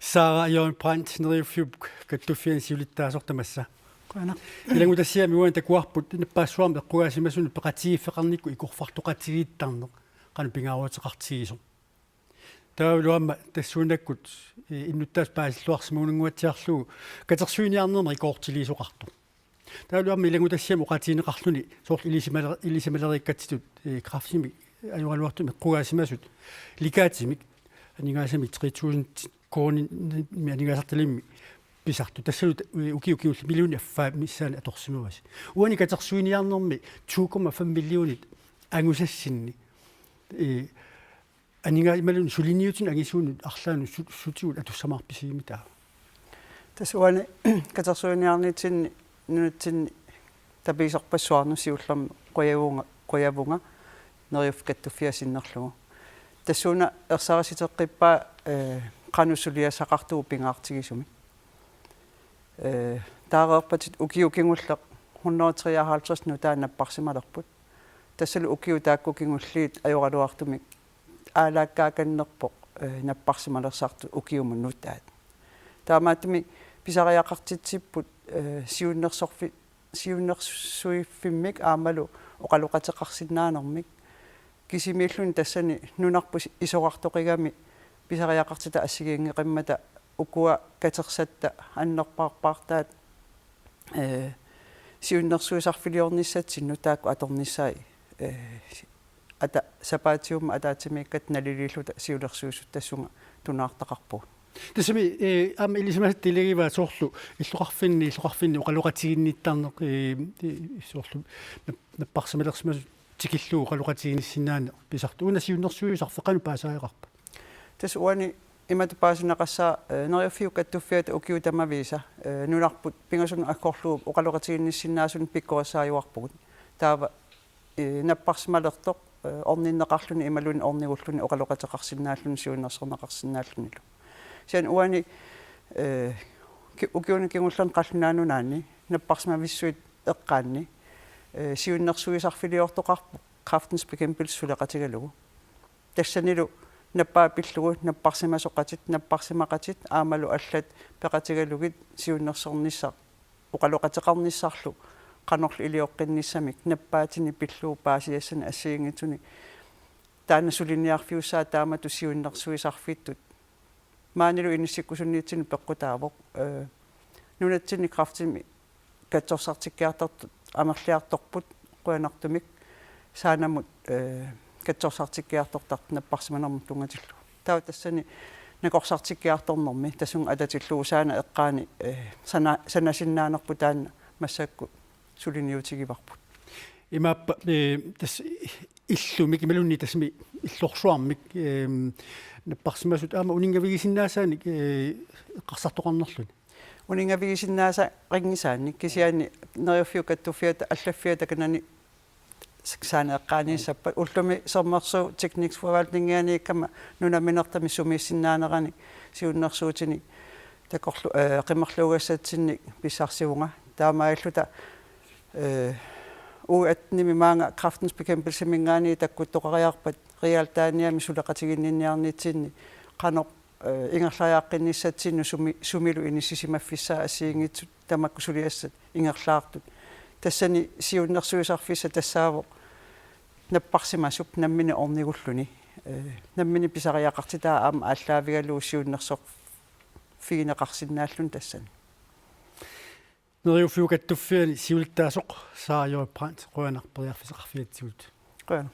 Sara Jørgen Brandt neriufiup kattufian siulittaasortamassa. Ilangutassiami uan takuarput nappaassuam eqqugaasimasun peqatiiffeqarnikku ikorfartoqatigiittarneq qanu pingaaruutiqartigiso. Tauluamma tassuunakkut innuttaas paasilluarsimuununguatsiarlugu katersuiniarnerner ikoortiliisoqartu. Tauluamma ilangutassiami oqatiineqarluni soorl ilisimalerikkatitut krafsimi ajualuartumi eqqugaasimasut likaatimik aningaasami 3000 kooni mianigaasartalimmi pisartu tassalut ukiukiull millioni affa missaani atorsimuasi uani katersuiniarnermi 2,5 millionit angusassinni aninga imalun suliniutin angisuunut arlaanu sutiut atussamarpisiimitaa tasuani katersuiniarnitin nunutsin tapiisorpassuarnu siullermi qoyavunga neriuf kattuffiasinnerlugu tassuuna ersarasiteqqippaa qanusuliasaqartuu pingaartigisumi taareerpatit ukiukingulleq 153 nutaannapparsimalerput tassalu ukiu taakkukingulliit ajoraluartumik aalaakkaaqannerpoq napparsimalersaartu ukiumun nutaat taamaattumi pisariaqartitsipput siunnersuiffimik aamalu oqaluqateqarsinnaanermik kisimiillun tassani nunarpus isoqartoqigami pisariaqartita assigiingeqimmata ukua katersatta annerpaarpaartaat siunnersuisarfiliornissatsinnu taakku atornissaai ata sapaatiumma ataatimiikkat nalililluta siulersuissut tassunga tunaartaqarpu tasami am ilisimasattilegiva soorlu illuqarfinni oqaluqatiginniittarneq soorlu napparsimalersimasut tikilluu oqaluqatiginissinnaana pisartu una siunnersuisarfeqanu paasaaqarpa tas uani imatupaasuneqassaa neriuffiu kattuffiat ukiutamavisa nunarput pingasun akkorluu oqaluqatiginnissinaasun pikkorassaajuarpugut taava napparsimalertoq orninneqarluni imaluni ornigulluni oqaluqateqarsinnaalluni siunnerserneqarsinnaallunilu sian uani ukiunikingullan qallunaanunnaanni napparsimavissuit eqqaanni siunnersuisarfiliortoqarpu kraftens bekæmpelse suleqatigalugu tassanilu nappaapillugu napparsimasoqatit napparsimaqatit aamalu allat peqatigalugit siunnersornissa oqaluqateqarnissarlu qanorlu ilioqqinnissamik nappaatini pilluu paasiassana assiingituni taana suliniarfiussaa taamatu siunnersuisarfiittut maanilu inissikkusunniitsini peqqutaavoq nunatsini kraftimi katsorsartikkiartartut amerliartorput quanartumik saanamut katsorsartikkiartortart napparsimanermut tungatillu taa tassani nakorsartikkiartornermi tassun atatillu saana eqqaani sanasinnaanерпу таанна массаакку сулиниутигиварпут имааппа тас иллумик ималунни тасми иллорсуармик наппарсимасут аама унингавигисиннаасааник эққарсартоқарнерлуни унингавигисиннааса рингисаанник кисиаани нериуффиу каттуффиата аллаффиата канани саксаана эққааниссаппа уллуми сэрмерсуу техниксфорвалтингианиккама нунаминертами сумиссиннаанерани сиуннерсуутини такорлу қимерлуугассатсинник писсарсивунга таамаиллута уаттними маанга kraftens bekæmpelse мингаани таккуттоқариарпат реалтааниами сулеқатигинниарнитсинни қанор ингерлариаққинниссатсинну сумилу иниссисимаффиссаа ассиингитсут тамакку сулиассат ингерлаартут тассани сиуннерсуисарфисса тассаавоқ наппарсимасуп наммини орнигуллуни наммини писариақартитаа аама ааллаавигалуу сиуннерсоқ фигинеқарсиннааллун тассани нериуффиу каттуффиани сиулиттаасоқ Sara Jørgen Brandt quanarperiarfisеқарфиатсигут quana